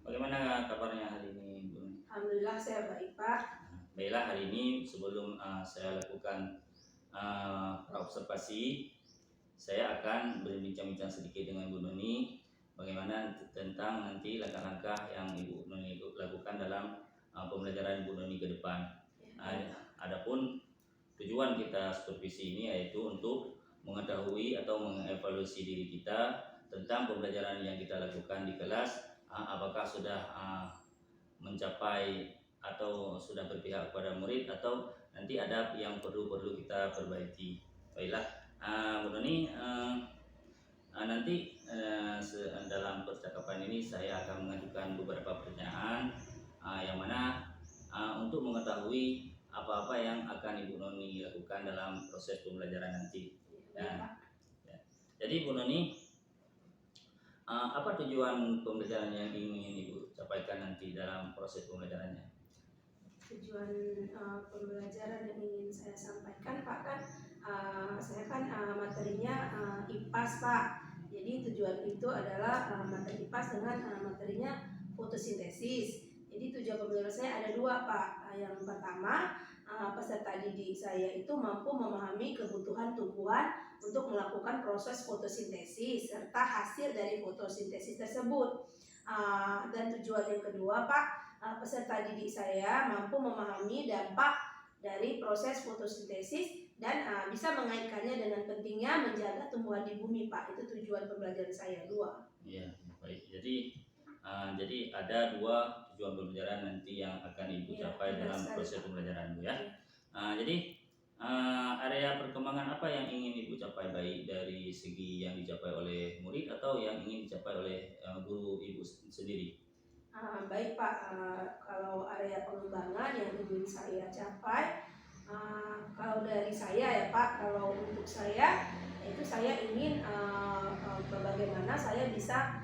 Bagaimana kabarnya hari ini, Bu? Alhamdulillah saya baik, Pak. Baiklah, hari ini sebelum saya lakukan praobservasi, saya akan berbincang-bincang sedikit dengan Bu Noni bagaimana tentang nanti langkah-langkah yang Ibu Noni lakukan dalam pembelajaran Bu Noni ke depan. Adapun tujuan kita supervisi ini yaitu untuk mengetahui atau mengevaluasi diri kita tentang pembelajaran yang kita lakukan di kelas, apakah sudah mencapai atau sudah berpihak kepada murid atau nanti ada yang perlu kita perbaiki. Baiklah, Bu Doni, nanti dalam percakapan ini saya akan mengajukan beberapa pertanyaan yang mana untuk mengetahui apa-apa yang akan Ibu Noni lakukan dalam proses pembelajaran nanti. Ya. Jadi Bu Noni, apa tujuan pembelajaran yang ingin Ibu sampaikan nanti dalam proses pembelajarannya? Tujuan pembelajaran yang ingin saya sampaikan, Pak, kan saya kan materinya IPAS, Pak. Jadi tujuan itu adalah materi IPAS dengan materinya fotosintesis. Jadi tujuan pembelajaran saya ada dua, Pak. Yang pertama, peserta didik saya itu mampu memahami kebutuhan tumbuhan untuk melakukan proses fotosintesis serta hasil dari fotosintesis tersebut. Dan tujuan yang kedua, Pak, peserta didik saya mampu memahami dampak dari proses fotosintesis dan bisa mengaitkannya dengan pentingnya menjaga tumbuhan di bumi, Pak. Itu tujuan pembelajaran saya dua. Iya, baik. Jadi ada dua tujuan pembelajaran nanti yang akan Ibu capai dalam proses pembelajaran Bu ya. Jadi area perkembangan apa yang ingin Ibu capai, baik dari segi yang dicapai oleh murid atau yang ingin dicapai oleh guru Ibu sendiri? Baik, Pak, kalau area pengembangan yang ingin saya capai, kalau dari saya ya, Pak, kalau untuk saya itu saya ingin bagaimana saya bisa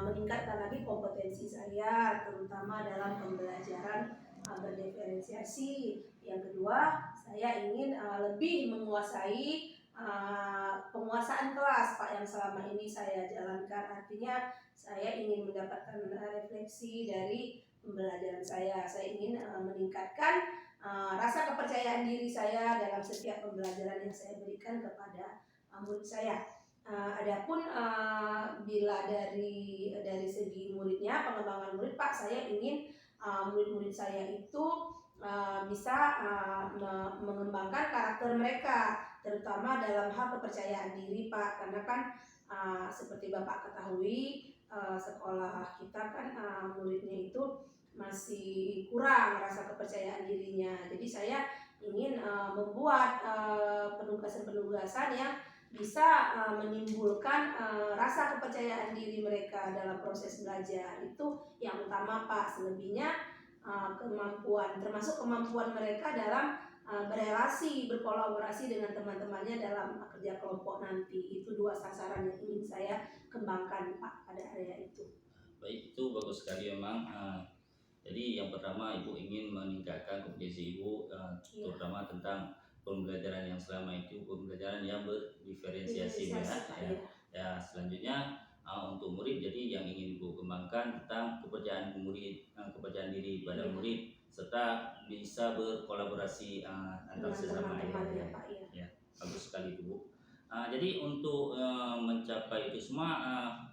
meningkatkan lagi kompetensi saya, terutama dalam pembelajaran berdiferensiasi. Yang kedua, saya ingin lebih menguasai penguasaan kelas, Pak, yang selama ini saya jalankan. Artinya saya ingin mendapatkan refleksi dari pembelajaran saya. Saya ingin meningkatkan rasa kepercayaan diri saya dalam setiap pembelajaran yang saya berikan kepada murid saya. Adapun bila dari segi muridnya, pengembangan murid, Pak, saya ingin murid-murid saya itu bisa mengembangkan karakter mereka, terutama dalam hal kepercayaan diri, Pak. Karena kan seperti Bapak ketahui, sekolah kita kan muridnya itu masih kurang rasa kepercayaan dirinya. Jadi saya ingin membuat penugasan-penugasan yang bisa menimbulkan rasa kepercayaan diri mereka dalam proses belajar. Itu yang utama, Pak. Selebihnya kemampuan, termasuk kemampuan mereka dalam berelasi, berkolaborasi dengan teman-temannya dalam kerja kelompok nanti. Itu dua sasaran yang ingin saya kembangkan, Pak, pada area itu. Baik, itu bagus sekali memang. Jadi yang pertama Ibu ingin meningkatkan kompetensi Ibu, terutama tentang pembelajaran yang selama itu pembelajaran yang berdiferensiasi ya. Selanjutnya untuk murid, jadi yang ingin Ibu kembangkan tentang kepercayaan murid, kepercayaan diri pada murid, serta bisa berkolaborasi antar sesama ya. Bagus sekali itu, Bu. Jadi untuk mencapai itu semua,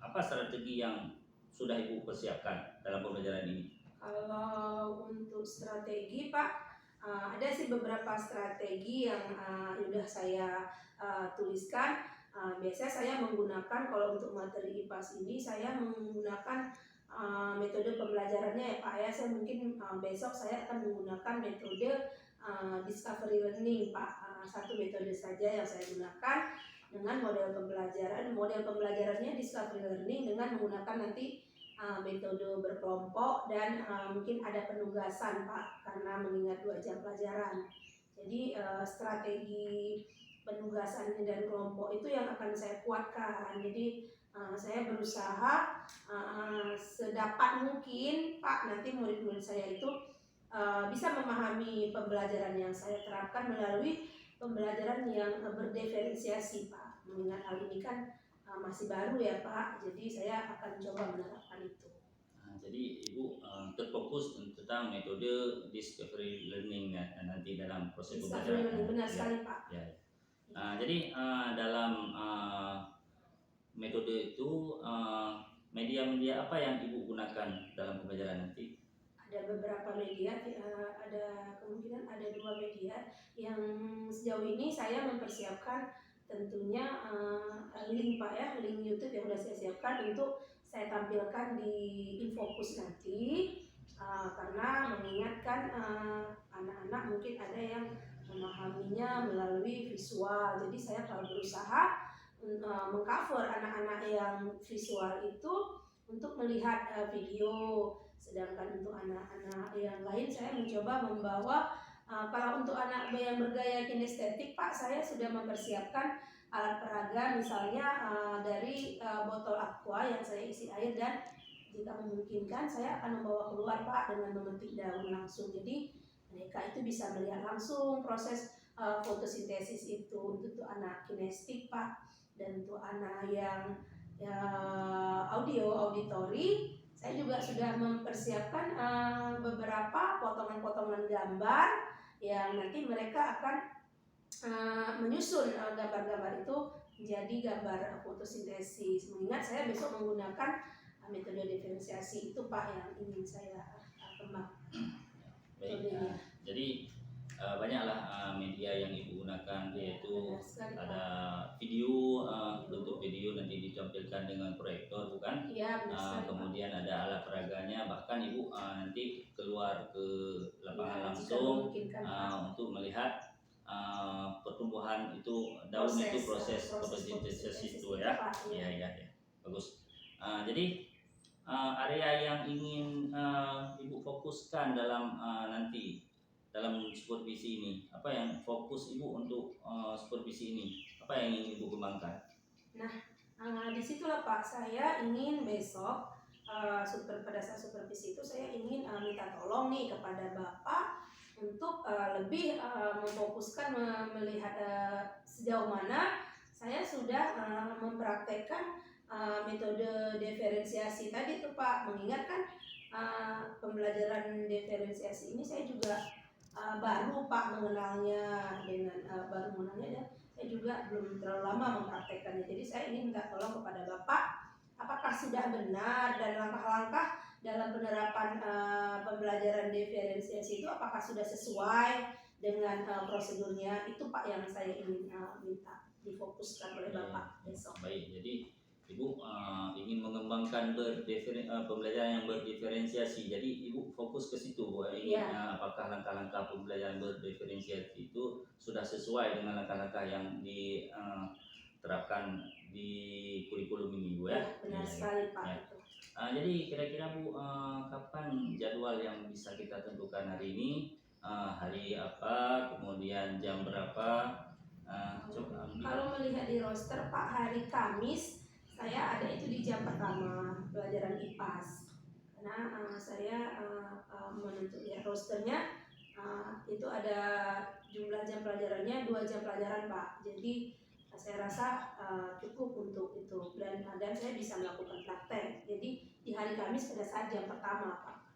apa strategi yang sudah Ibu persiapkan dalam pembelajaran ini? Kalau untuk strategi, Pak, ada sih beberapa strategi yang sudah saya tuliskan. Biasanya saya menggunakan, kalau untuk materi IPAS ini saya menggunakan metode pembelajarannya ya, Pak ya. Saya mungkin besok saya akan menggunakan metode discovery learning, Pak. Satu metode saja yang saya gunakan dengan model pembelajaran. Model pembelajarannya discovery learning dengan menggunakan nanti metode berkelompok dan mungkin ada penugasan, Pak, karena mengingat 2 jam pelajaran. Jadi strategi penugasan dan kelompok itu yang akan saya kuatkan. Jadi saya berusaha sedapat mungkin, Pak, nanti murid-murid saya itu bisa memahami pembelajaran yang saya terapkan melalui pembelajaran yang berdiferensiasi, Pak. Mengingat hal ini kan masih baru ya, Pak, jadi saya akan coba menerapkan itu. jadi ibu terfokus tentang metode discovery learning nanti dalam proses Discovery pembelajaran. learning, benar Ya, sekali Pak. ya. Jadi dalam metode itu media-media apa yang ibu gunakan dalam pembelajaran nanti? Ada beberapa media, ada kemungkinan ada 2 media yang sejauh ini saya mempersiapkan tentunya link Pak ya, link YouTube yang sudah saya siapkan untuk saya tampilkan di Infocus nanti, karena mengingatkan anak-anak mungkin ada yang memahaminya melalui visual, jadi saya kalau berusaha mengcover anak-anak yang visual itu untuk melihat video. Sedangkan untuk anak-anak yang lain saya mencoba membawa kalau untuk anak yang bergaya kinestetik Pak, saya sudah mempersiapkan alat peraga misalnya dari botol aqua yang saya isi air, dan jika memungkinkan saya akan membawa keluar Pak dengan memetik daun langsung. Jadi mereka itu bisa melihat langsung proses fotosintesis itu untuk anak kinestik Pak. Dan untuk anak yang auditori, saya juga sudah mempersiapkan beberapa potongan-potongan gambar yang nanti mereka akan menyusun gambar-gambar itu menjadi gambar fotosintesis. Mengingat saya besok menggunakan metode diferensiasi itu Pak yang ingin saya kembangkan. Baik, jadi banyaklah media yang ibu gunakan, yaitu ada video, bentuk video nanti ditampilkan dengan proyektor bukan? Iya, kemudian ada alat peraganya, bahkan ibu nanti keluar ke lapangan langsung untuk melihat pertumbuhan itu daun itu proses fotosintesis itu ya. Iya, bagus. Jadi area yang ingin ibu fokuskan dalam nanti dalam supervisi ini, apa yang fokus ibu untuk supervisi ini, apa yang ingin ibu kembangkan? Nah, disitulah Pak saya ingin besok pada saat supervisi itu saya ingin minta tolong nih kepada Bapak untuk lebih memfokuskan melihat sejauh mana saya sudah mempraktekkan metode diferensiasi tadi tuh Pak. Mengingatkan pembelajaran diferensiasi ini saya juga baru Pak mengenalnya dan saya juga belum terlalu lama mempraktekannya. Jadi saya ingin minta tolong kepada Bapak, apakah sudah benar dan langkah-langkah dalam penerapan pembelajaran diferensiasi itu apakah sudah sesuai dengan prosedurnya. Itu Pak yang saya ingin minta difokuskan oleh Bapak besok. Baik, jadi Ibu ingin mengembangkan pembelajaran yang berdiferensiasi. Jadi Ibu fokus ke situ, Bu. Apakah langkah-langkah pembelajaran berdiferensiasi itu sudah sesuai dengan langkah-langkah yang diterapkan di kurikulum ini, Bu ya? Benar sekali Pak. Ya. Jadi kira-kira Bu, kapan jadwal yang bisa kita tentukan hari ini? Hari apa? Kemudian jam berapa? Coba. Kalau melihat di roster Pak, hari Kamis saya ada itu di jam pertama pelajaran IPAS, karena saya menentukan ya, rosternya itu ada jumlah jam pelajarannya 2 jam pelajaran Pak. Jadi saya rasa cukup untuk itu, dan saya bisa melakukan praktek. Jadi di hari Kamis pada saat jam pertama Pak.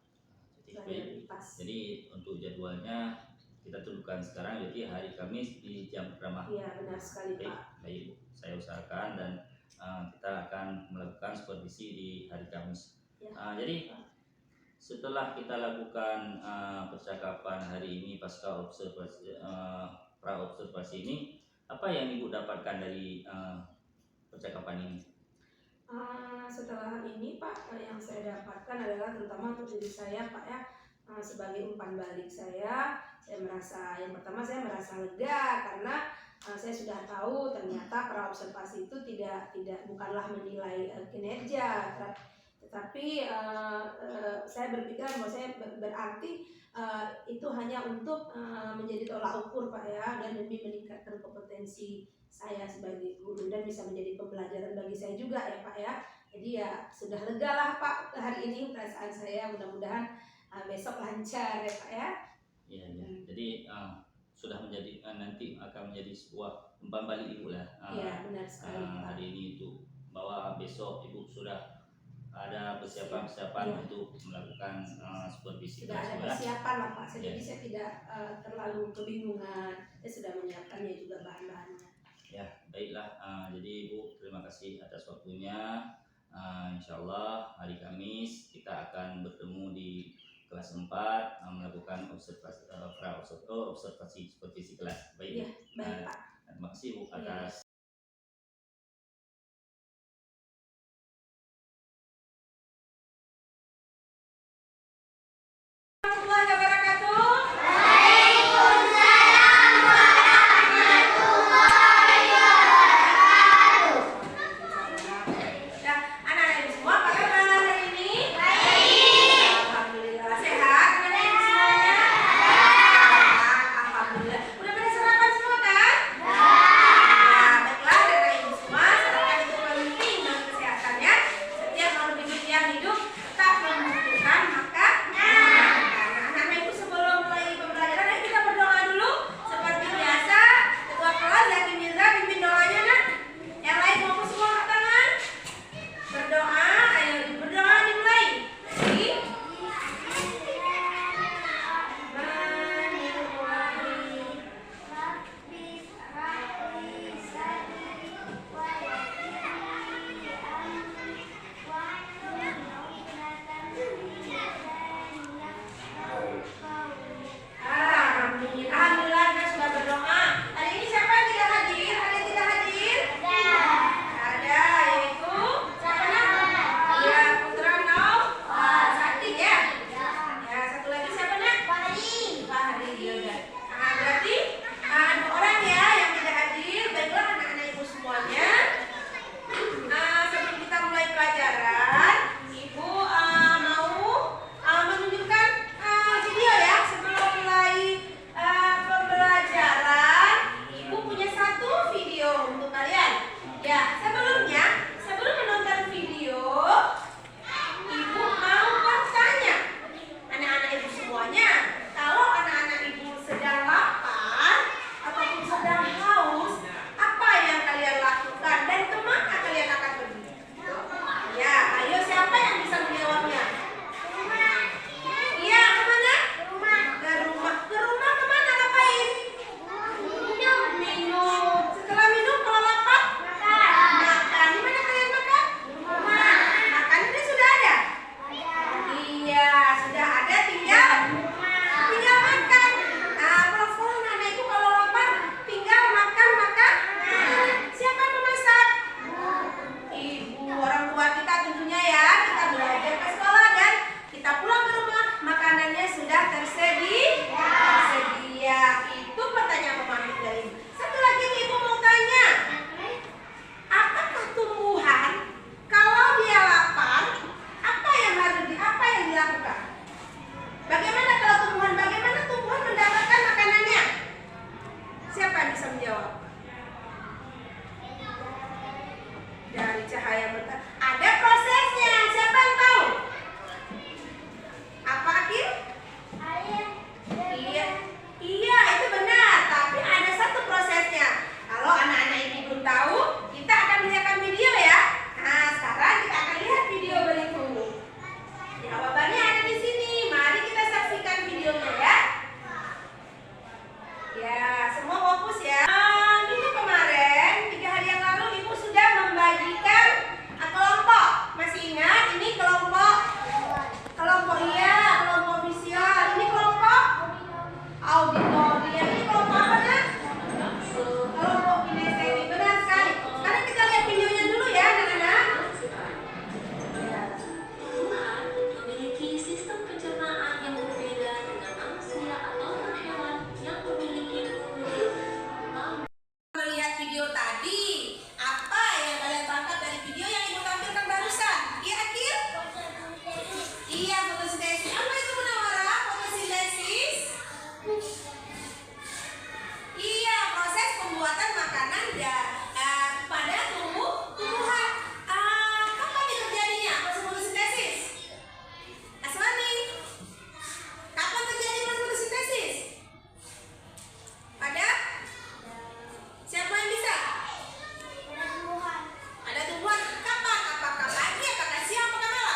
Jadi untuk jadwalnya kita tentukan sekarang, jadi hari Kamis di jam pertama. Iya, benar sekali Pak. Baik Bu, saya usahakan dan kita akan melakukan supervisi di hari Kamis. Jadi setelah kita lakukan percakapan hari ini pasca observasi pra-observasi ini, apa yang Ibu dapatkan dari percakapan ini? Setelah ini Pak, yang saya dapatkan adalah terutama untuk diri saya Pak ya, sebagai umpan balik saya merasa, yang pertama saya merasa lega karena saya sudah tahu ternyata pra-observasi itu bukanlah menilai kinerja, tetapi saya berpikir bahwa saya berarti itu hanya untuk menjadi tolak ukur Pak ya, dan demi meningkatkan kompetensi saya sebagai guru dan bisa menjadi pembelajaran bagi saya juga ya Pak ya. Jadi ya sudah lega lah Pak hari ini perasaan saya, mudah-mudahan besok lancar ya Pak ya. Iya. Jadi sudah menjadi nanti akan menjadi sebuah umpan balik Ibu lah. Iya, benar sekali. Hari ini itu bahwa besok Ibu sudah ada persiapan-persiapan Iya. untuk melakukan supervisi Sudah ada kelas, ya. persiapan lah Pak, jadi Iya. saya tidak terlalu kebingungan. Saya sudah menyiapkannya juga bahan-bahannya. Ya, baiklah. Jadi Ibu, terima kasih atas waktunya. Insya Allah hari Kamis kita akan bertemu di kelas 4 melakukan observasi supervisi kelas. Baik, Iya, baik Pak. terima kasih Bu Iya. atas Warahmatullahi wabarakatuh. Nah, anak-anak ibu semua apa kabar hari ini? Alhamdulillah sehat anak-anak ibu semuanya. Alhamdulillah. Udah pada sarapan semua kan? Nah, baiklah anak-anak ibu semua, sarapan itu penting dalam kesehatan ya. Setiap makhluk hidup yang hidup tetap membutuhkan makan. Nah, anak-anak ibu sebelum mulai pembelajaran, ayo kita berdoa dulu. Seperti biasa, ketua kelas Zaki Mirza pimpin doanya nak. Yang lain mau semua angkat tangan. Berdoa, ayo berdoa dimulai. Ready? Alhamdulillah kita sudah berdoa. Hari ini siapa yang tidak hadir? Ada yang tidak hadir? Ada, yaitu siapa nak? Iya, Putra Nau Sakti ya. Ya, satu lagi siapa nak? Fahri juga. Nah, berarti dua orang ya yang tidak hadir. Baiklah anak-anak ibu semuanya. Sebelum kita mulai pelajaran, ibu mau menunjukkan video ya sebelum mulai pembelajaran. Ibu punya satu video untuk kalian. Ya, sebelum menonton video, ibu mau bertanya anak-anak ibu semuanya. Kalau anak-anak ibu sedang lapar ataupun sedang haus, apa yang kalian lakukan dan kemana kalian akan pergi? Ya, ayo siapa yang bisa menjawabnya? Iya, kemana? Ke rumah. Ke rumah kemana? Ngapain? Minum. Setelah minum kalau lapar? Makan. Di mana kalian makan? Makan ini sudah ada? Iya, sudah ada. Tinggal makan. Kalau anak ibu kalau lapar tinggal makan. Siapa yang memasak? Ibu, orang tua kita tentunya ya. Kita belajar ke sekolah dan kita pulang ke rumah makanannya sudah tersedia. Itu pertanyaan pemahaman dari ibu. Satu lagi nih, ibu mau tanya, apakah tumbuhan kalau dia lapar apa yang dilakukan? Bagaimana tumbuhan mendapatkan makanannya? Siapa yang bisa menjawab? Dari cahaya matahari. Ada prosesnya. Siapa yang tahu? Apa Akil? Iya, itu benar. Tapi ada satu prosesnya. Kalau anak-anak ibu belum tahu, kita akan melihatkan video ya. Nah, sekarang kita akan lihat video berikut. Jawabannya ada di sini. Mari kita saksikan videonya ya. Ya, semua fokus ya. Minggu kemarin, 3 hari yang lalu, ibu sudah membagikan kelompok. Masih ingat? Ini kelompok iya, kelompok visual. Ini kelompok auditori. Ini kelompok apa nak? Kelompok kinestesi. Benar sekali. Sekarang kita lihat videonya dulu ya anak-anak. Memiliki sistem pencernaan yang berbeda dengan manusia atau hewan yang memiliki kulit. Melihat video tadi, apa yang kalian tangkap dari video yang ibu tampilkan barusan? Iya Akil? Iya, fotosintesis. Apa itu Munawara? Fotosintesis? Iya, proses pembuatan makanan pada tumbuhan. Kapan itu terjadinya proses fotosintesis? Aswani, kapan terjadi proses fotosintesis? Pada? Siapa yang bisa? Ada tumbuhan. Kapan? Apakah pagi, apakah siang, apakah malam?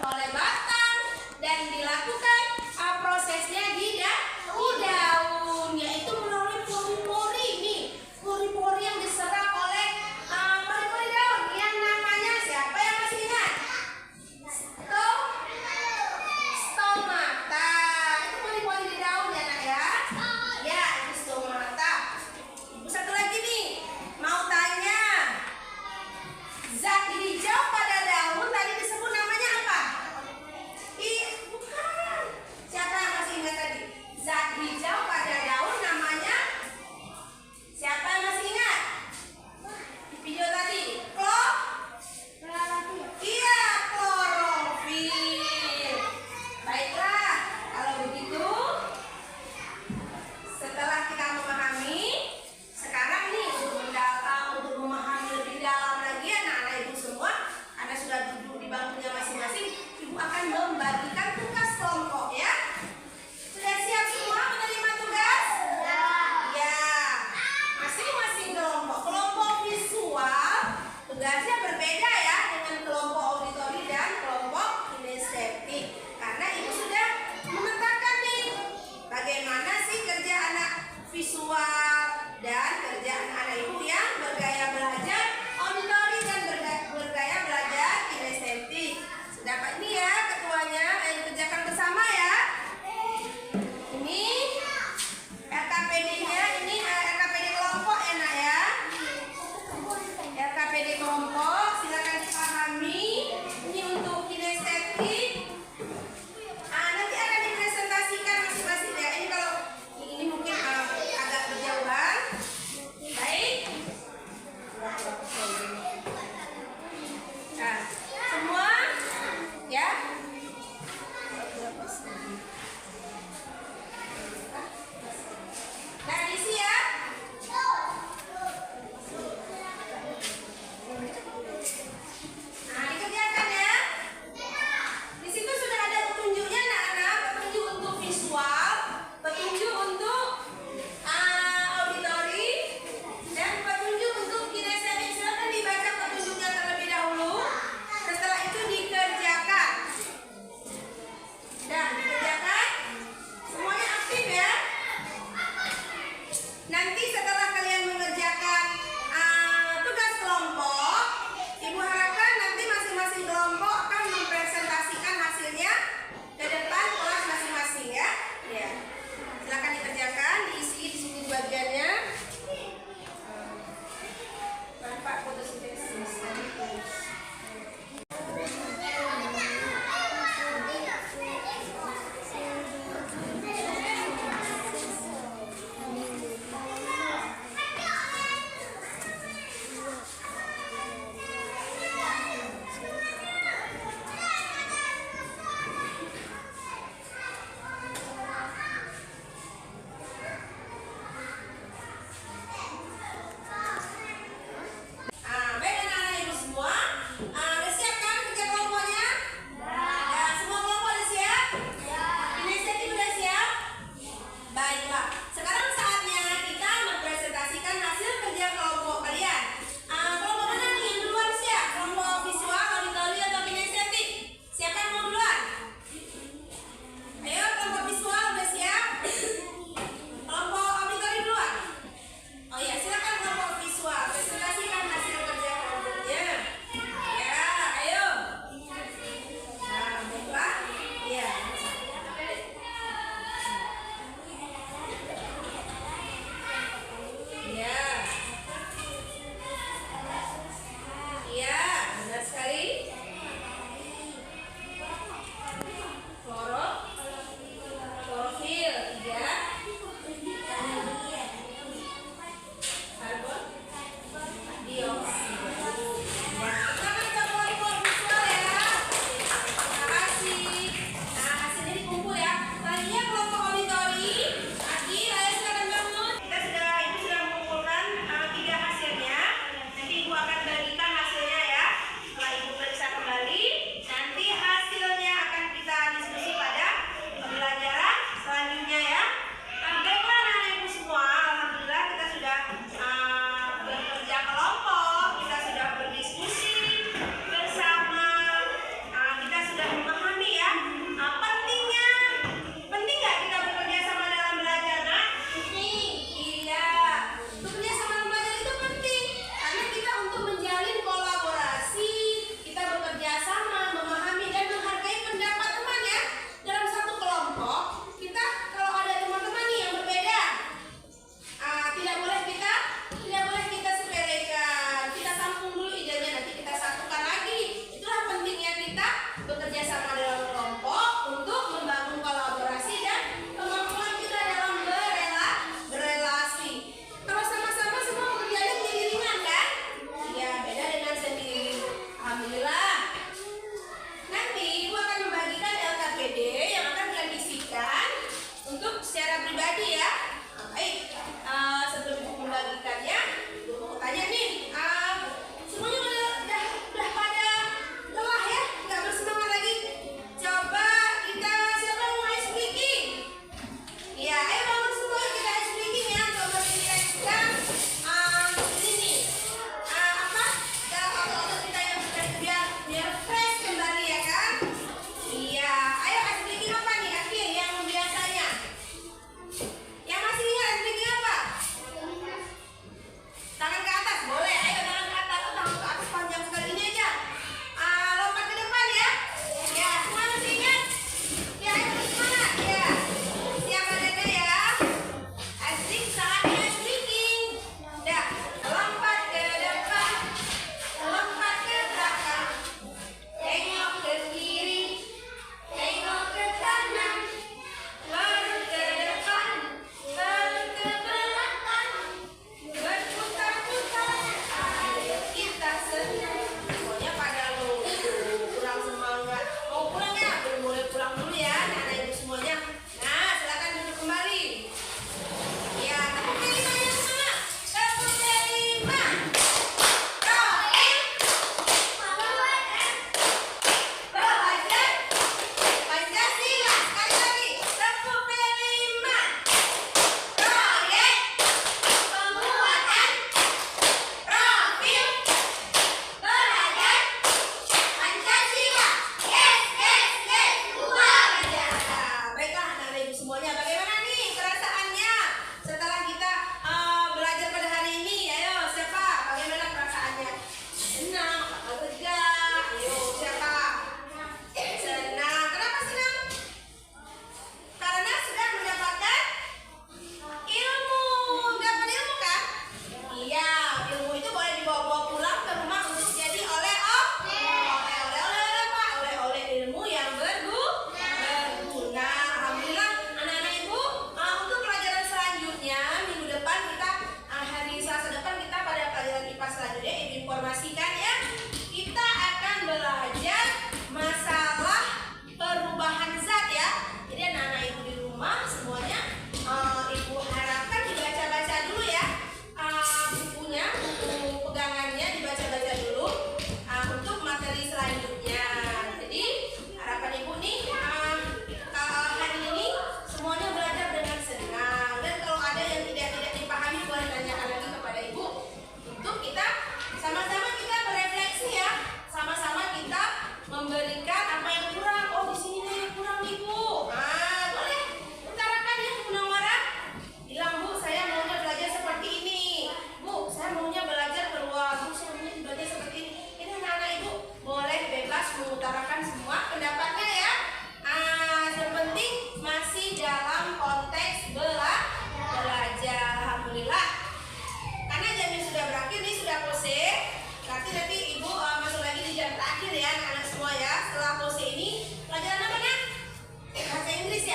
oleh batang dan dilakukan prosesnya di daun, yaitu melalui pori-pori nih, pori-pori yang diserap oleh pori-pori daun yang namanya siapa yang masih ingat? Stomata. Itu pori-pori di daun ya nak ya? Ya, itu stomata. Satu lagi nih, mau tanya, zat hijau pada daun tadi disebut namanya apa? Bukan. Siapa yang masih ingat tadi? Zat hijau pada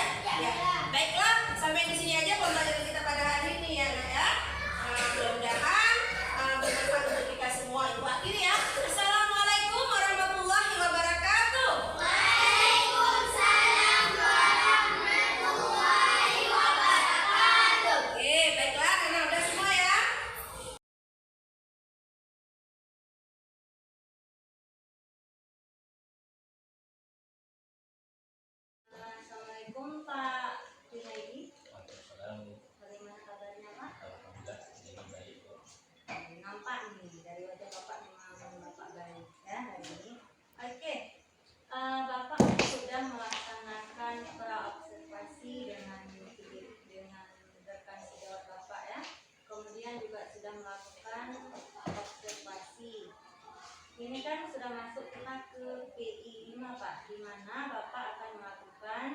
ya? Ya. Baiklah, sampai di sini aja pembelajaran kita pada hari ini ya, Nak ya. Mudah-mudahan bermanfaat untuk kita semua. Ibu akhiri ya. Assalamualaikum warahmatullahi wabarakatuh. Oke, baiklah, karena udah semua ya. Assalamualaikum Pak Junaidi. Waalaikumsalam. Bagaimana kabarnya Pak? Alhamdulillah ini baik kok. Nampak nih dari wajah Bapak memang Bapak baik ya hari ini. Oke, Bapak sudah melaksanakan praobservasi dengan rekan sejawat Bapak ya. Kemudian juga sudah melakukan observasi. Ini kan sudah masuk kita ke PI 5 Pak, di mana Bapak akan melakukan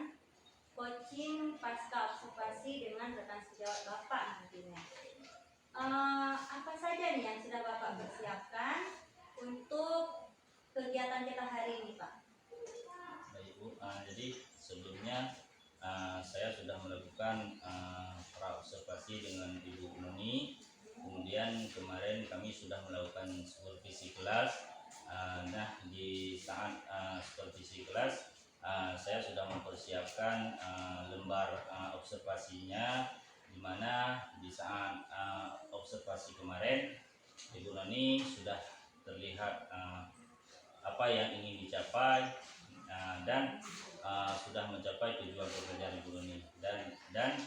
coaching pasca observasi dengan rekan sejawat Bapak nantinya. Apa saja nih yang sudah Bapak persiapkan untuk kegiatan kita hari ini Pak? Baik Bu, jadi sebelumnya saya sudah melakukan praobservasi dengan Ibu Noni. Kemudian kemarin kami sudah melakukan supervisi kelas. Nah di saat supervisi kelas saya sudah mempersiapkan lembar observasinya, di mana di saat observasi kemarin Ibu Noni sudah terlihat apa yang ingin dicapai dan sudah mencapai tujuan pekerjaan Ibu Noni, dan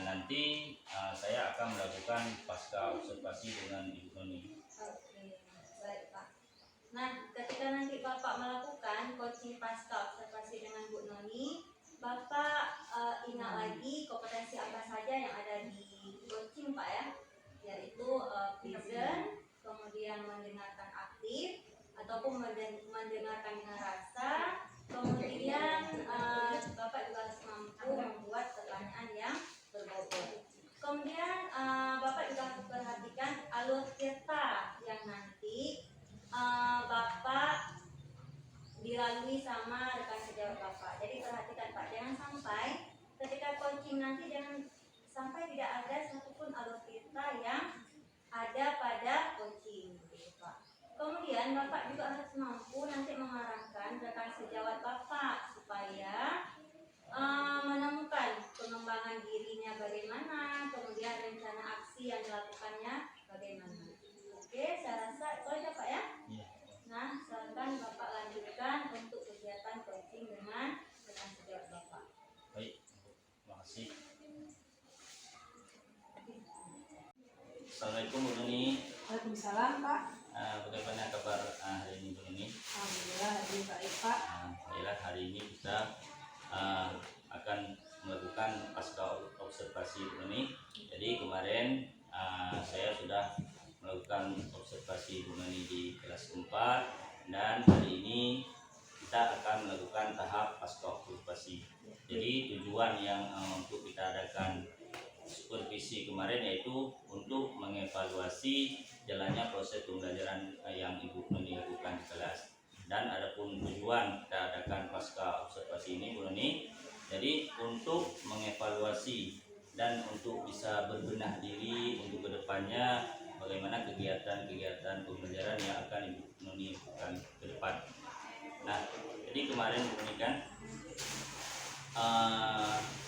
nanti saya akan melakukan pasca observasi dengan Ibu Noni. Oke, baik Pak. Nah, ketika nanti Bapak melakukan coaching pasca observasi dengan Bu Noni, Bapak ingat lagi kompetensi apa saja yang ada di coaching Pak ya, yaitu present, kemudian mendengarkan aktif ataupun mendengarkan dengan rasa, kemudian Bapak juga harus mampu membuat pertanyaan yang berbobot. Kemudian Bapak juga harus perhatikan alur cerita yang nanti Bapak dilalui sama rekan sejawat Bapak. Jadi perhatikan Pak, jangan sampai ketika coaching nanti jangan sampai tidak ada satupun alur cerita yang ada pada coaching, gitu Pak. Kemudian Bapak juga harus mampu nanti mengarahkan rekan sejawat Bapak supaya menemukan pengembangan dirinya bagaimana, kemudian rencana aksi yang dilakukannya bagaimana. Oke, saya rasa itu aja Pak ya. Iya. Nah, silakan Bapak lanjutkan untuk kegiatan coaching dengan rekan sejawat Bapak. Baik, terima kasih. Assalamualaikum Bu Noni. Waalaikumsalam Pak. Bagaimana kabar hari ini Bu Noni? Alhamdulillah hari ini baik Pak. Alhamdulillah hari ini kita akan melakukan pasca observasi Bu Noni. Jadi kemarin saya sudah melakukan observasi Bu Noni di kelas 4, dan hari ini kita akan melakukan tahap pasca observasi. Jadi tujuan yang untuk kita adakan supervisi kemarin yaitu untuk mengevaluasi jalannya proses pembelajaran yang Ibu Noni lakukan di kelas. Dan adapun tujuan kita adakan pasca observasi ini Bu Noni, jadi untuk mengevaluasi dan untuk bisa berbenah diri untuk kedepannya bagaimana kegiatan-kegiatan pembelajaran yang akan Ibu Noni lakukan ke depan. Nah, jadi kemarin Bu Noni kan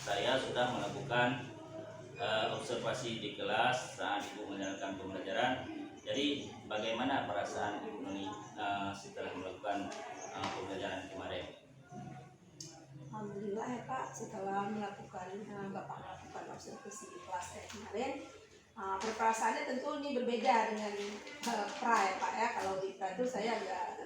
saya sudah melakukan observasi di kelas saat Ibu menjalankan pembelajaran. Jadi bagaimana perasaan Ibu Noni setelah melakukan pembelajaran kemarin? Alhamdulillah ya Pak, setelah Bapak melakukan observasi di kelas saya kemarin, perasaannya tentu ini berbeda dengan pra ya Pak ya. Kalau di pra itu saya agak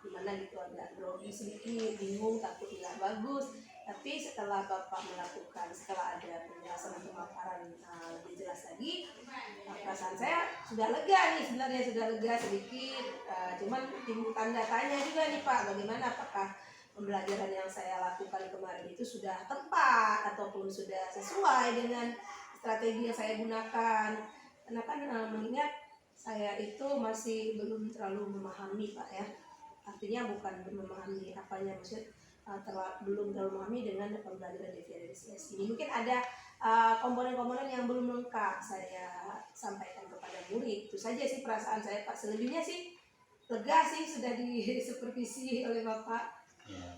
gimana gitu, agak grogi sedikit, bingung, takut tidak bagus. Tapi setelah Bapak melakukan, setelah ada penjelasan dan pemaparan lebih jelas lagi, perasaan saya sudah lega nih, sebenarnya sudah lega sedikit. Cuman timbul tanda tanya juga nih Pak, bagaimana apakah pembelajaran yang saya lakukan kemarin itu sudah tepat ataupun sudah sesuai dengan strategi yang saya gunakan. Karena kan mengingat saya itu masih belum terlalu memahami Pak ya. Artinya bukan belum memahami apanya, maksud belum terlalu memahami dengan pembelajaran diferensiasi ini. Mungkin ada komponen-komponen yang belum lengkap saya sampaikan kepada murid. Itu saja sih perasaan saya Pak. Selebihnya sih lega sih sudah disupervisi oleh Bapak. Ya,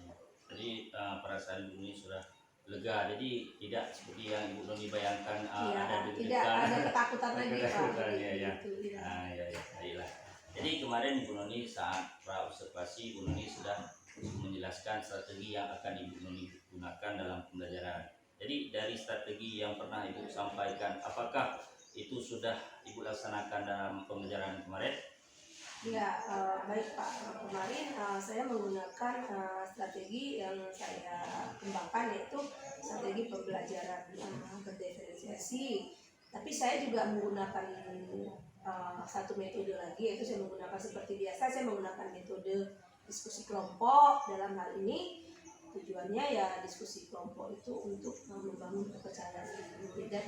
jadi perasaan Ibu Noni sudah lega, jadi tidak seperti yang Ibu Noni bayangkan Iya, ada tidak deg-degan. ada ketakutan lagi Pak. Ketakutan, ya, ya. Gitu, ya. Ya, ya, baiklah. Jadi kemarin Ibu Noni saat pra-observasi, Ibu Noni sudah menjelaskan strategi yang akan Ibu Noni gunakan dalam pembelajaran. Jadi dari strategi yang pernah Ibu sampaikan, apakah itu sudah Ibu laksanakan dalam pembelajaran kemarin? Ya, baik Pak. Kemarin saya menggunakan strategi yang saya kembangkan, yaitu strategi pembelajaran berdiferensiasi. Tapi saya juga menggunakan satu metode lagi, yaitu saya menggunakan seperti biasa, saya menggunakan metode diskusi kelompok. Dalam hal ini tujuannya ya diskusi kelompok itu untuk membangun kepercayaan diri dan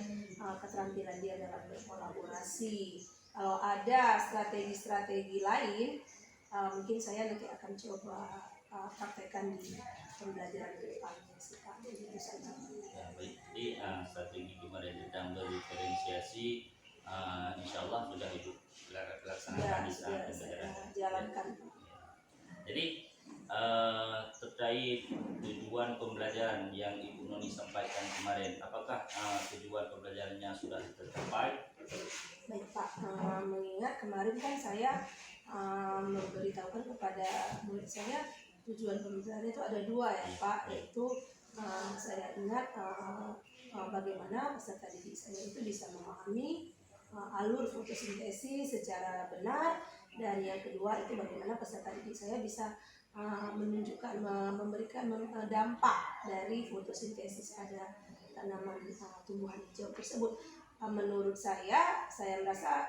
keterampilan dia dalam berkolaborasi. Kalau ada strategi-strategi lain, mungkin saya nanti akan coba praktekkan di pembelajaran ke depannya sih Pak. Begitu saja. Ya, baik. Jadi strategi kemarin tentang berdiferensiasi, insya Allah sudah Ibu laksanakan di saat Ya, pembelajaran. saya jalankan. Jadi terkait tujuan pembelajaran yang Ibu Noni sampaikan kemarin, apakah tujuan pembelajarannya sudah tercapai? Baik Pak, mengingat kemarin kan saya memberitahukan kepada murid saya tujuan pembelajaran itu ada dua ya Pak, yaitu saya ingat bagaimana peserta didik saya itu bisa memahami alur fotosintesis secara benar, dan yang kedua itu bagaimana peserta didik saya bisa menunjukkan, memberikan dampak dari fotosintesis pada tanaman tumbuhan hijau tersebut. Menurut saya merasa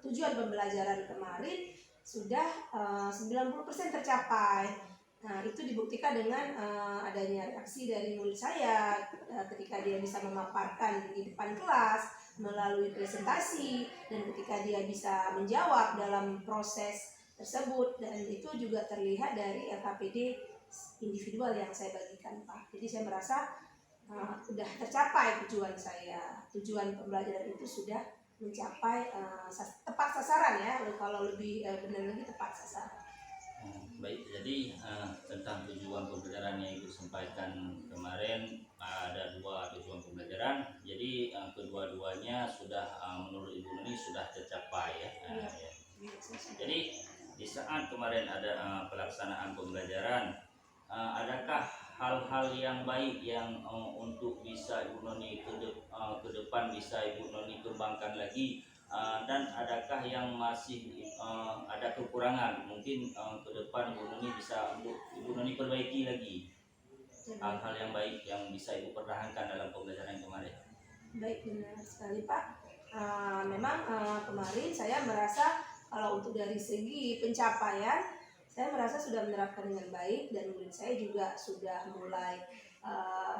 tujuan pembelajaran kemarin sudah 90% tercapai. Nah, itu dibuktikan dengan adanya reaksi dari murid saya ketika dia bisa memaparkan di depan kelas melalui presentasi, dan ketika dia bisa menjawab dalam proses tersebut, dan itu juga terlihat dari LKPD individual yang saya bagikan Pak. Jadi saya merasa sudah tercapai tujuan saya. Tujuan pembelajaran itu sudah mencapai tepat sasaran ya. Kalau lebih benar lagi tepat sasaran. Baik, jadi tentang tujuan pembelajaran yang Ibu sampaikan kemarin, ada dua tujuan pembelajaran. Jadi kedua-duanya sudah menurut Ibu Noni sudah tercapai ya. Ya. Jadi di saat kemarin ada pelaksanaan pembelajaran, adakah hal-hal yang baik yang untuk bisa Ibu Noni ke depan bisa Ibu Noni kembangkan lagi, dan adakah yang masih ada kekurangan mungkin ke depan Ibu Noni bisa untuk Ibu Noni perbaiki lagi hal-hal yang baik yang bisa Ibu pertahankan dalam pembelajaran kemarin? Baik, benar sekali Pak. Memang kemarin saya merasa kalau untuk dari segi pencapaian, saya merasa sudah menerapkan dengan baik, dan murid saya juga sudah mulai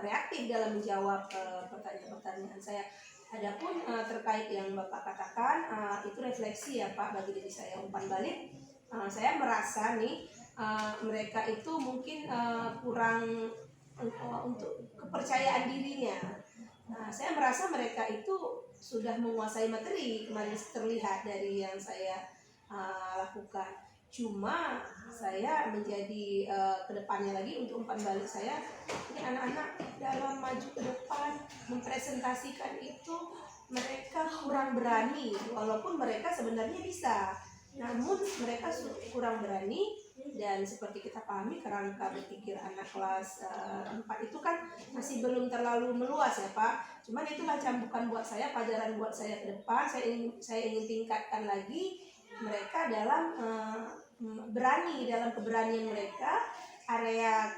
reaktif dalam menjawab pertanyaan-pertanyaan saya. Adapun terkait yang Bapak katakan, itu refleksi ya Pak bagi diri saya, umpan balik. Saya merasa nih mereka itu mungkin kurang untuk kepercayaan dirinya. Saya merasa mereka itu sudah menguasai materi, kemarin terlihat dari yang saya lakukan. Cuma saya menjadi kedepannya lagi untuk umpan balik saya, ini anak-anak dalam maju ke depan mempresentasikan itu mereka kurang berani, walaupun mereka sebenarnya bisa, namun mereka kurang berani. Dan seperti kita pahami, kerangka berpikir anak kelas 4 itu kan masih belum terlalu meluas ya Pak. Cuman itulah cambukan buat saya, pelajaran buat saya ke depan. Saya ingin tingkatkan lagi mereka dalam berani, dalam keberanian mereka, area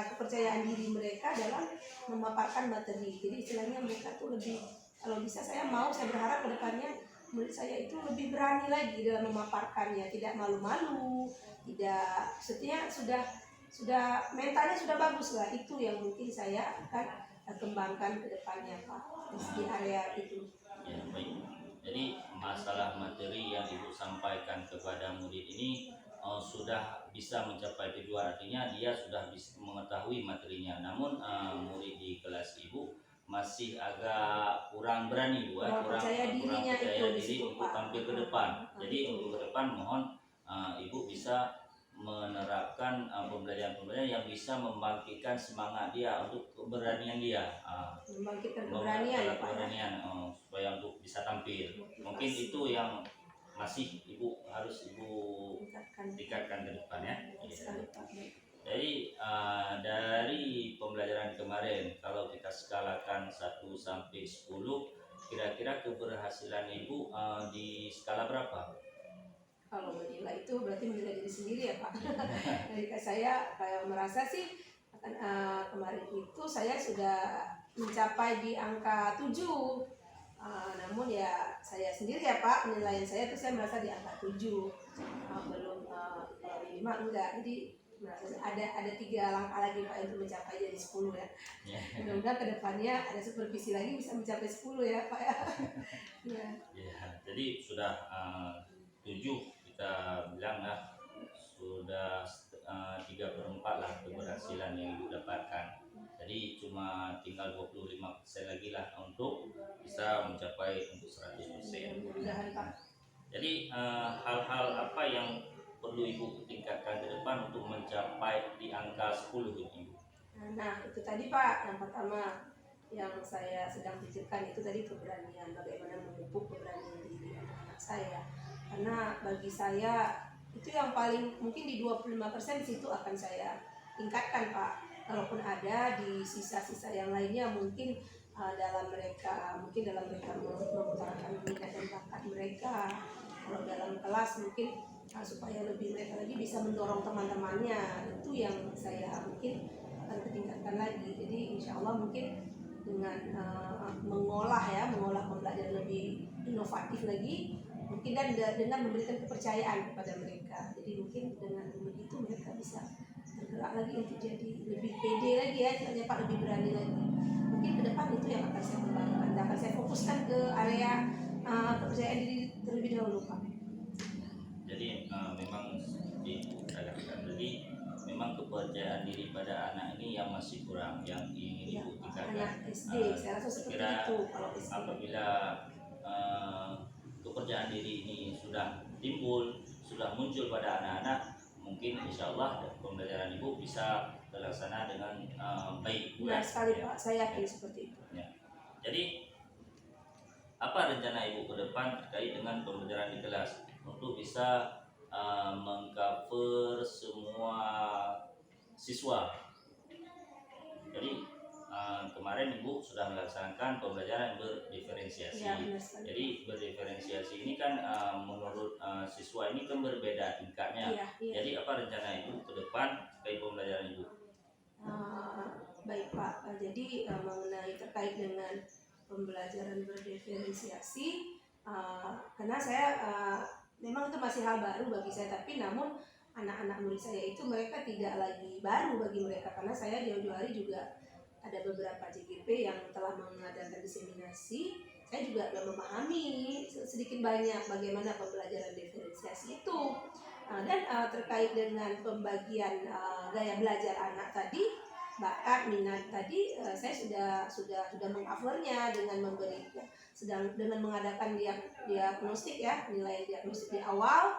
kepercayaan diri mereka dalam memaparkan materi. Jadi istilahnya mereka tuh lebih, kalau bisa saya berharap ke depannya murid saya itu lebih berani lagi dalam memaparkannya, tidak malu-malu, tidak, setiap sudah mentalnya sudah bagus lah. Itu yang mungkin saya akan kembangkan ke depannya Pak di area itu. Ya, baik. Jadi masalah materi yang Ibu sampaikan kepada murid ini sudah bisa mencapai tujuan, artinya dia sudah bisa mengetahui materinya. Namun murid di kelas ibu masih agak kurang berani, Bu, Kurang percaya dirinya percaya itu di diri situ, untuk Pak. tampil ke depan. Jadi Betul. untuk ke depan mohon ibu bisa menerapkan pembelajaran-pembelajaran yang bisa membangkitkan semangat dia untuk keberanian dia, Membangkitkan keberanian ya, Pak. keberanian supaya untuk bisa tampil. Mungkin Motivasi. itu yang masih harus ibu tingkatkan ke depan ya. Sekali, Pak. Jadi dari pembelajaran kemarin, kalau kita skalakan 1 sampai 10, kira-kira keberhasilan ibu di skala berapa? Kalau menilai itu berarti menilai diri sendiri ya, Pak. Dari saya merasa sih kemarin itu saya sudah mencapai di angka 7. Namun ya saya sendiri ya, Pak, penilaian saya itu saya merasa di angka 7. Belum kalau 5 enggak. Jadi merasa ada 3 langkah lagi, Pak, untuk mencapai jadi 10 ya. Mudah-mudahan kedepannya ada supervisi lagi bisa mencapai 10 ya, Pak ya. Ya. Ya, jadi sudah 7 kita bilang lah, sudah 3/4 lah keberhasilan yang ibu dapatkan. Jadi cuma tinggal 25% lagi lah untuk bisa mencapai untuk 100%. Mudah-mudahan, Pak. Jadi hal-hal apa yang perlu ibu tingkatkan ke depan untuk mencapai di angka 10 ibu? Nah itu tadi, Pak, yang pertama yang saya sedang pikirkan itu tadi keberanian, bagaimana memupuk keberanian diri anak-anak saya. Karena bagi saya itu yang paling mungkin di 25% situ akan saya tingkatkan, Pak. Kalaupun ada di sisa-sisa yang lainnya mungkin dalam mereka mengutarakan minat dan bakat mereka. Kalau dalam kelas mungkin supaya lebih mereka lagi bisa mendorong teman-temannya, itu yang saya mungkin akan ketingkatkan lagi. Jadi insya Allah mungkin dengan mengolah pembelajaran lebih inovatif lagi, mungkin dan dengan memberikan kepercayaan kepada mereka. Jadi mungkin dengan begitu mereka bisa bergerak lagi untuk jadi lebih pede lagi ya, istilahnya, Pak, lebih berani lagi. Mungkin ke depan itu yang akan saya kembangkan, dan akan saya fokuskan ke area kepercayaan diri terlebih dahulu, Pak. Jadi memang seperti saya katakan tadi, memang kepercayaan diri pada anak ini yang masih kurang, yang ingin ibu tingkatkan. Anak SD, saya rasa seperti Kira itu kalau SD. apabila kepercayaan diri ini sudah timbul, sudah muncul pada anak-anak, mungkin insya Allah pembelajaran ibu bisa terlaksana dengan baik. Benar sekali, Pak, saya yakin seperti itu. Ya. Jadi apa rencana ibu ke depan terkait dengan pembelajaran di kelas untuk bisa mengcover semua siswa? Jadi kemarin ibu sudah melaksanakan pembelajaran berdiferensiasi. Ya, benar sekali. Jadi berdiferensiasi ini kan menurut siswa ini kan berbeda tingkatnya. Iya. Jadi apa rencana ibu ke depan terkait pembelajaran ibu? Baik, Pak. Jadi mengenai terkait dengan pembelajaran berdiferensiasi, karena saya memang itu masih hal baru bagi saya, tapi namun anak-anak murid saya itu mereka tidak lagi baru bagi mereka, karena saya jauh-jauh hari juga ada beberapa JGP yang telah mengadakan diseminasi. Saya juga sudah memahami sedikit banyak bagaimana pembelajaran diferensiasi itu. Dan terkait dengan pembagian gaya belajar anak tadi, bakat minat tadi, saya sudah mengcovernya dengan dengan mengadakan diagnostik ya, nilai diagnostik di awal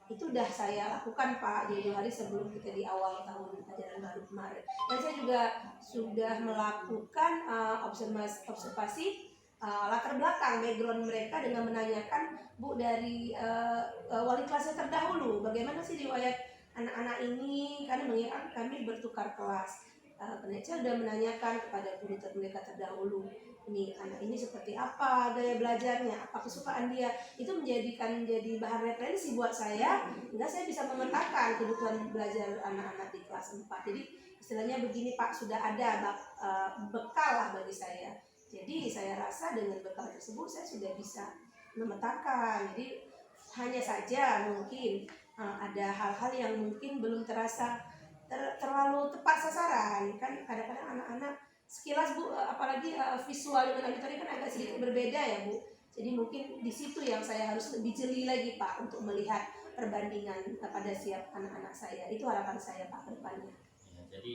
itu udah saya lakukan, Pak, jauh hari sebelum kita di awal tahun ajaran baru kemarin. Dan saya juga sudah melakukan observasi latar belakang background mereka dengan menanyakan, Bu, dari wali kelasnya terdahulu, bagaimana sih riwayat anak-anak ini, karena mengingat kami bertukar kelas. Saya sudah menanyakan kepada guru mereka terdahulu, ini anak ini seperti apa gaya belajarnya, apa kesukaan dia, itu menjadi bahan referensi buat saya, hingga saya bisa memetakan kebutuhan belajar anak-anak di kelas 4. Jadi istilahnya begini, Pak, sudah ada bekal lah bagi saya. Jadi saya rasa dengan bekal tersebut saya sudah bisa memetakan. Jadi hanya saja mungkin ada hal-hal yang mungkin belum terasa terlalu tepat sasaran. Kan kadang-kadang anak-anak sekilas, Bu, apalagi visual dengan auditory kan agak sedikit berbeda ya, Bu. Jadi mungkin di situ yang saya harus lebih jeli lagi, Pak, untuk melihat perbandingan pada siap anak-anak saya. Itu harapan saya Pak ke depannya. Ya, jadi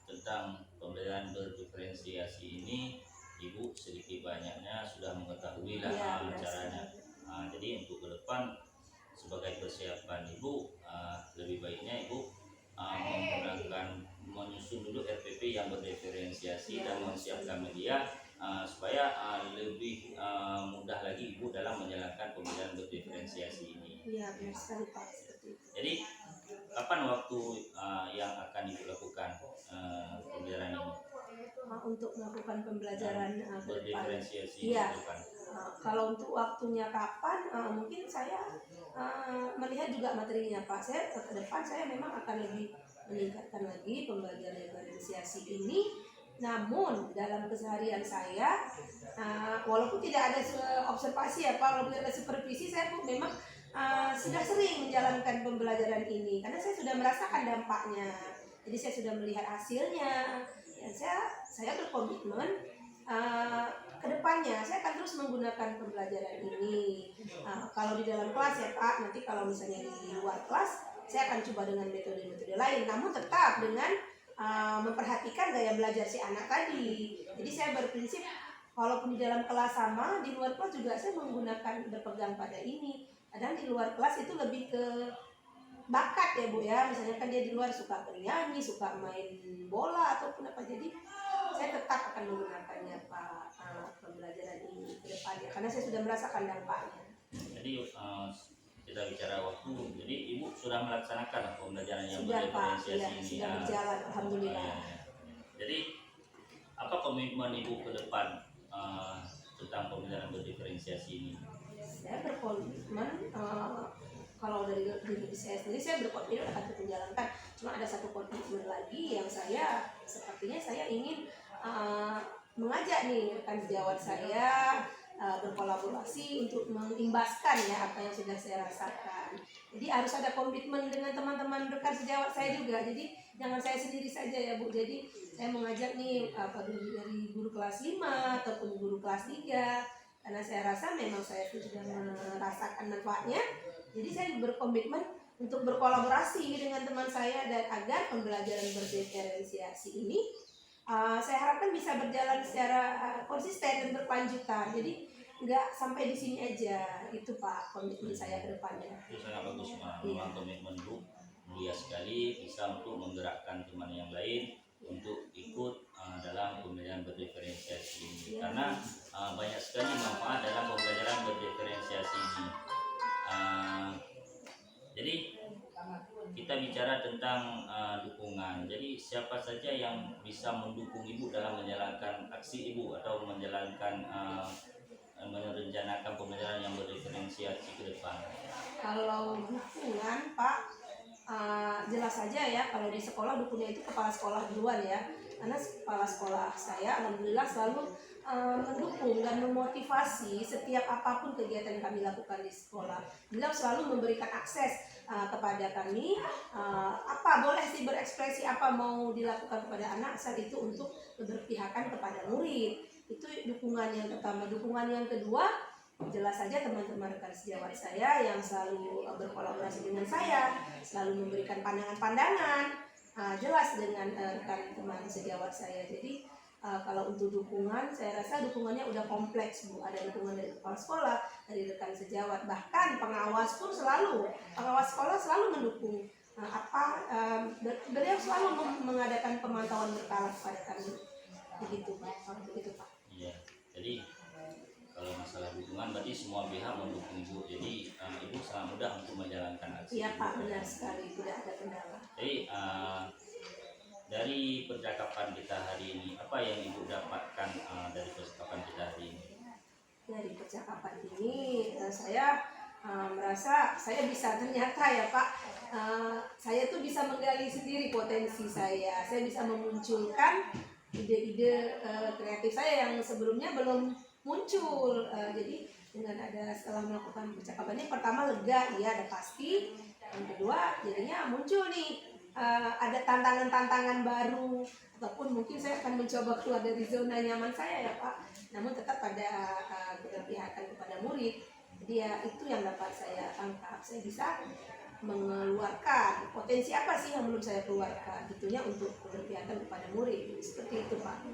tentang pembelajaran berdiferensiasi ini Ibu sedikit banyaknya sudah mengetahui lah Iya, benar caranya. sekali. Jadi untuk ke depan sebagai persiapan Ibu, lebih baiknya Ibu menyusun dulu RPP yang berdiferensiasi dan mempersiapkan media supaya lebih mudah lagi Ibu dalam menjalankan pembelajaran berdiferensiasi ini. Iya, benar sekali Pak, seperti itu. Jadi kapan waktu yang akan Ibu lakukan pembelajaran ini? Untuk melakukan pembelajaran ke depan. Berdiferensiasi Iya. ke depan. Kalau untuk waktunya kapan, mungkin saya melihat juga materinya Pak. Saya ke depan saya memang akan lebih meningkatkan lagi pembelajaran diferensiasi ini. Namun dalam keseharian saya, walaupun tidak ada observasi ya Pak, walaupun tidak ada supervisi, saya pun memang sudah sering menjalankan pembelajaran ini karena saya sudah merasakan dampaknya. Jadi saya sudah melihat hasilnya. Ya, saya berkomitmen ke depannya saya akan terus menggunakan pembelajaran ini. Kalau di dalam kelas ya Pak, nanti kalau misalnya di luar kelas saya akan coba dengan metode-metode lain, namun tetap dengan memperhatikan gaya belajar si anak tadi. Jadi saya berprinsip walaupun di dalam kelas sama, di luar kelas juga saya menggunakan berpegang pada ini. Kadang di luar kelas itu lebih ke bakat ya Bu ya, misalnya kan dia di luar suka bernyanyi, suka main bola ataupun apa, jadi saya tetap akan menggunakannya Pak pembelajaran ini ke depannya karena saya sudah merasakan dampaknya. Jadi kita bicara waktu, jadi Ibu sudah melaksanakan pembelajaran yang Sudah Pak, berdiferensiasi ya, ini. sudah berjalan alhamdulillah. Jadi apa komitmen Ibu ke depan tentang pembelajaran berdiferensiasi ini? Saya berkomitmen kalau dari diri saya sendiri saya berkomitmen akan terus menjalankan. Cuma ada satu komitmen lagi yang sepertinya saya ingin mengajak nih rekan sejawat saya berkolaborasi untuk mengimbaskan ya apa yang sudah saya rasakan. Jadi harus ada komitmen dengan teman-teman rekan sejawat saya juga. Jadi jangan saya sendiri saja ya Bu. Jadi saya mengajak nih dari guru kelas 5 ataupun guru kelas 3 karena saya rasa memang saya sudah merasakan manfaatnya. Jadi saya berkomitmen untuk berkolaborasi dengan teman saya dan agar pembelajaran berdiferensiasi ini saya harapkan bisa berjalan secara konsisten dan berkelanjutan. Jadi nggak sampai di sini aja. Itu Pak komitmen saya ke depannya. Itu sangat bagus, memang komitmen Bu mulia sekali, bisa untuk menggerakkan teman yang lain untuk ikut dalam pembelajaran berdiferensiasi ini. Karena banyak sekali manfaat dalam pembelajaran berdiferensiasi ini. Jadi kita bicara tentang dukungan. Jadi siapa saja yang bisa mendukung Ibu dalam menjalankan aksi Ibu atau menjalankan merencanakan pembelajaran yang berdiferensiasi ke depan? Kalau dukungan Pak, jelas saja ya kalau di sekolah dukungannya itu kepala sekolah duluan ya. Karena kepala sekolah saya alhamdulillah selalu mendukung dan memotivasi setiap apapun kegiatan yang kami lakukan di sekolah. Beliau selalu memberikan akses kepada kami apa boleh sih berekspresi apa mau dilakukan kepada anak saat itu untuk berpihakan kepada murid. Itu dukungan yang pertama. Dukungan yang kedua, jelas saja teman-teman rekan sejawat saya yang selalu berkolaborasi dengan saya, selalu memberikan pandangan-pandangan jelas dengan rekan teman sejawat saya. Jadi kalau untuk dukungan, saya rasa dukungannya udah kompleks Bu. Ada dukungan dari kepala sekolah, dari rekan sejawat, bahkan pengawas pun pengawas sekolah selalu mendukung. Beliau selalu mengadakan pemantauan berkala kepada kami. Begitu Pak. Iya. Jadi kalau masalah dukungan berarti semua pihak mendukung Ibu. Jadi Ibu sangat mudah untuk menjalankan aksi. Iya Pak, benar sekali, tidak ada kendala. Jadi dari percakapan kita hari ini, apa yang Ibu dapatkan dari percakapan kita hari ini? Dari percakapan ini saya merasa saya bisa ternyata ya Pak, saya tuh bisa menggali sendiri potensi saya bisa memunculkan ide-ide kreatif saya yang sebelumnya belum muncul. Jadi dengan setelah melakukan percakapannya, pertama lega, iya ada pasti. Yang kedua jadinya muncul nih ada tantangan-tantangan baru, ataupun mungkin saya akan mencoba keluar dari zona nyaman saya ya Pak. Namun tetap pada keberpihakan kepada murid. Jadi Jadi ya itu yang dapat saya tangkap. Saya bisa mengeluarkan potensi apa sih yang belum saya keluarkan, gitunya untuk keberpihakan kepada murid. Seperti itu Pak.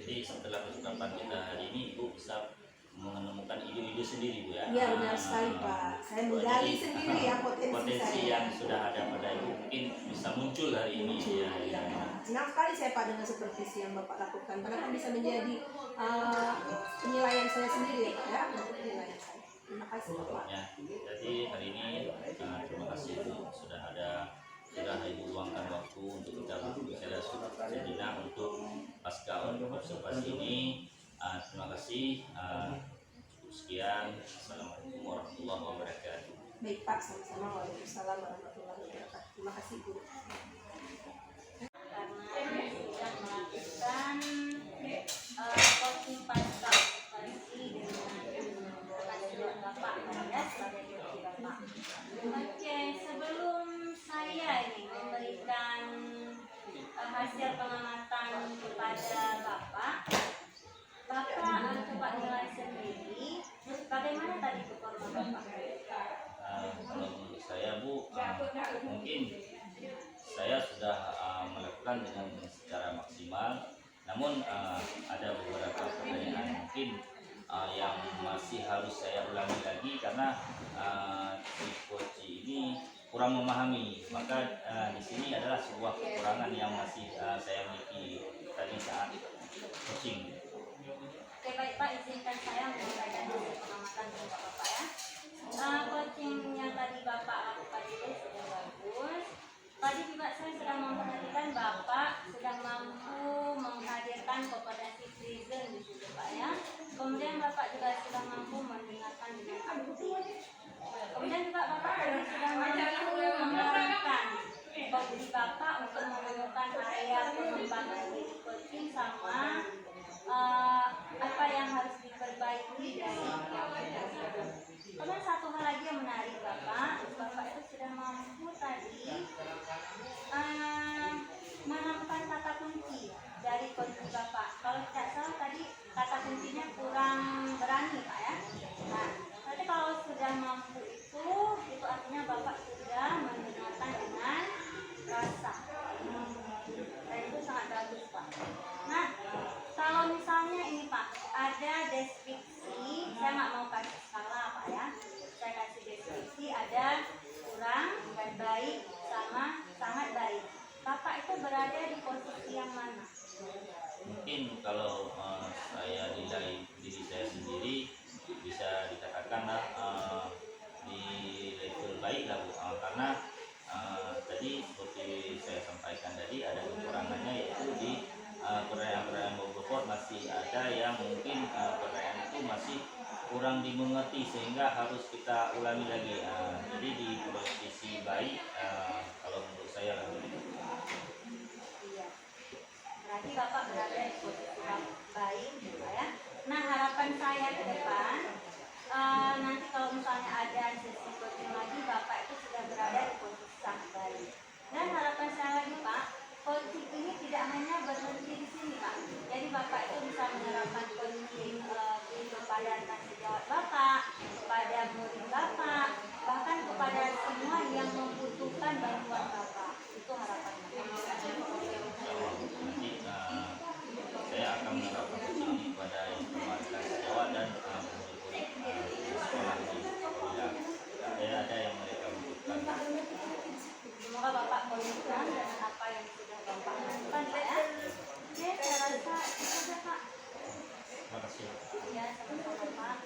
Jadi setelah percakapan kita hari ini Ibu bisa menemukan ide-ide sendiri Bu ya. Iya benar sekali Pak. Saya menggali Jadi, sendiri ya potensi saya. yang sudah ada pada Ibu mungkin bisa muncul hari ini. Muncul, Ya, ya, ya. Pak. Senang sekali saya Pak dengan supervisi yang Bapak lakukan, karena kan bisa menjadi penilaian saya sendiri ya Pak ya, untuk penilaian saya. Terima kasih Bapak. Ya, jadi hari ini terima kasih Ibu sudah Ibu luangkan waktu untuk kita berbicara sejenak untuk pasca observasi ini. Terima kasih. Cukup sekian. Assalamualaikum warahmatullahi wabarakatuh. Baik Pak, sama-sama. Waalaikumsalam warahmatullahi wabarakatuh. Terima kasih Bu. Karena sudah melakukan coaching pasca observasi dengan penasihat Bapak Maria sebagai coaching Bapak. Oke, sebelum saya ini memberikan hasil pengamatan kepada Bapak coba nilai sendiri bagaimana tadi performa Bapak? Kalau menurut saya Bu, mungkin saya sudah melakukan dengan secara maksimal. Namun ada beberapa pertanyaan mungkin yang masih harus saya ulangi lagi karena si coach ini kurang memahami. Maka di sini adalah sebuah kekurangan yang masih saya miliki tadi saat coaching. Oke baik Pak, izinkan saya memberikan hasil pengamatan kepada Bapak ya. Coaching yang tadi Bapak lakukan itu sudah bagus. Tadi juga saya sudah memperhatikan Bapak sudah mampu menghadirkan kompetensi present di situ Pak ya. Kemudian Bapak juga sudah mampu mendengarkan dengan aktif. Kemudian juga Bapak tadi sudah mampu mengembangkan kognitif Bapak untuk menemukan area pengembangan diri coaching sama apa yang harus diperbaiki dari yang sudah. Kemudian satu hal lagi yang menarik Bapak itu sudah mampu tadi menemukan kata kunci dari kondisi Bapak. Kalau tidak salah tadi kata kuncinya kurang berani Pak ya. Nah, nanti kalau sudah mampu itu artinya Bapak sudah mendengarkan dengan rasa. Dan itu sangat bagus Pak. Nah, kalau misalnya ini Pak, ada deskripsi, saya nggak mau kasih skala Pak ya. Saya kasih deskripsi, ada kurang, baik, sama sangat baik. Bapak itu berada di posisi yang mana? Mungkin kalau saya nilai diri saya sendiri bisa dikatakan di level baik lah Bu. Karena tadi seperti saya sampaikan tadi ada kekurangannya yaitu di pertanyaan-pertanyaan bobot masih ada yang mungkin pertanyaan itu masih kurang dimengerti sehingga harus kita ulangi lagi. Jadi di posisi baik kalau menurut saya lah. Iya. Berarti Bapak berada di posisi baik, ya. Nah harapan saya ke depan nanti kalau misalnya ada sesi coaching lagi, Bapak itu sudah berada di posisi sangat baik. Dan harapan saya lagi Pak, coaching ini tidak hanya berhenti di sini Pak. Jadi Bapak itu bisa menerapkan coaching kepada tanggung jawab Bapak, kepada murid Bapak, bahkan kepada semua yang membutuhkan bantuan Bapak. Itu harapan Bapak. Nanti saya akan menerapkan ini kepada informasi Jawa dan murid-murid sekolah ini bila ada yang mereka butuhkan. Semoga Bapak konsisten dengan apa yang sudah Bapak lakukan Pak ya. Oke, saya rasa itu saja Pak. Terima kasih. Ya, sama-sama Pak.